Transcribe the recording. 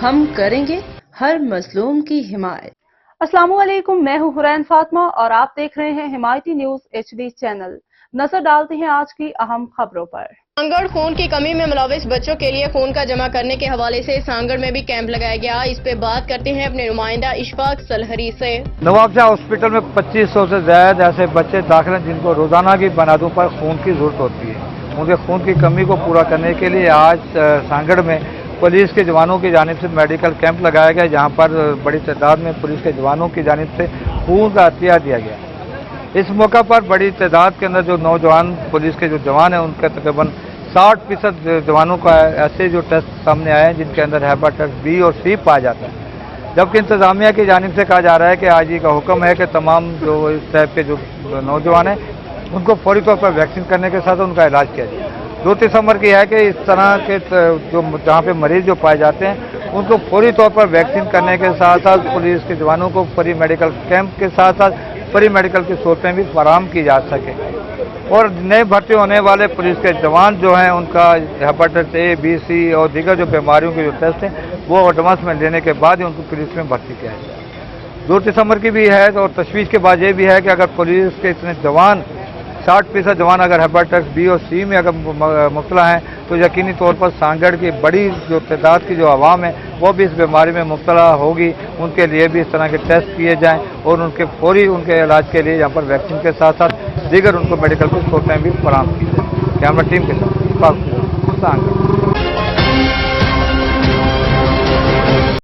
ہم کریں گے ہر مظلوم کی حمایت۔ السلام علیکم، میں ہوں حرین فاطمہ اور آپ دیکھ رہے ہیں حمایتی نیوز HD چینل۔ نظر ڈالتے ہیں آج کی اہم خبروں پر۔ سانگڑ خون کی کمی میں ملوث بچوں کے لیے خون کا جمع کرنے کے حوالے سے سانگڑ میں بھی کیمپ لگایا گیا۔ اس پہ بات کرتے ہیں اپنے نمائندہ اشفاق سلہری سے۔ نواب شاہ ہاسپٹل میں 2500 سے زیادہ ایسے بچے داخل ہیں جن کو روزانہ کی بنیادوں پر خون کی ضرورت ہوتی ہے۔ ان کے خون کی کمی کو پورا کرنے کے لیے آج سانگڑ میں پولیس کے جوانوں کی جانب سے میڈیکل کیمپ لگایا گیا، جہاں پر بڑی تعداد میں پولیس کے جوانوں کی جانب سے خون کا عطیہ دیا گیا۔ اس موقع پر بڑی تعداد کے اندر جو نوجوان پولیس کے جو جوان ہیں ان کا تقریباً 60% جوانوں کا ایسے جو ٹیسٹ سامنے آئے ہیں جن کے اندر ہیپاٹائٹس B اور C پایا جاتا ہے، جبکہ انتظامیہ کی جانب سے کہا جا رہا ہے کہ آج کا حکم ہے کہ تمام جو اس ٹائپ کے جو نوجوان ہیں ان کو فوری طور پر ویکسین کرنے کے ساتھ ان کا علاج کیا جائے۔ 2 دسمبر کی ہے کہ اس طرح کے جو جہاں پہ مریض جو پائے جاتے ہیں ان کو فوری طور پر ویکسین کرنے کے ساتھ ساتھ پولیس کے جوانوں کو فری میڈیکل کیمپ کے ساتھ ساتھ فری میڈیکل کی سہولتیں بھی فراہم کی جا سکیں، اور نئے بھرتی ہونے والے پولیس کے جوان جو ہیں ان کا ہیپاٹائٹس A B C اور دیگر جو بیماریوں کے جو ٹیسٹ ہیں وہ ایڈوانس میں لینے کے بعد ہی ان کو پولیس میں بھرتی کیا جائے۔ 2 دسمبر کی بھی ہے اور تشویش کے بعد یہ بھی ہے کہ اگر پولیس کے اتنے جوان 60% جوان اگر ہیپاٹائٹس B اور C میں اگر مبتلا ہیں تو یقینی طور پر سانگڑ کی بڑی جو تعداد کی جو عوام ہے وہ بھی اس بیماری میں مبتلا ہوگی۔ ان کے لیے بھی اس طرح کے ٹیسٹ کیے جائیں اور ان کے فوری ان کے علاج کے لیے یہاں پر ویکسین کے ساتھ ساتھ دیگر ان کو میڈیکل کی سہولتیں بھی فراہم کی جائیں۔ کیمرہ ٹیم کے ساتھ سانگڑ۔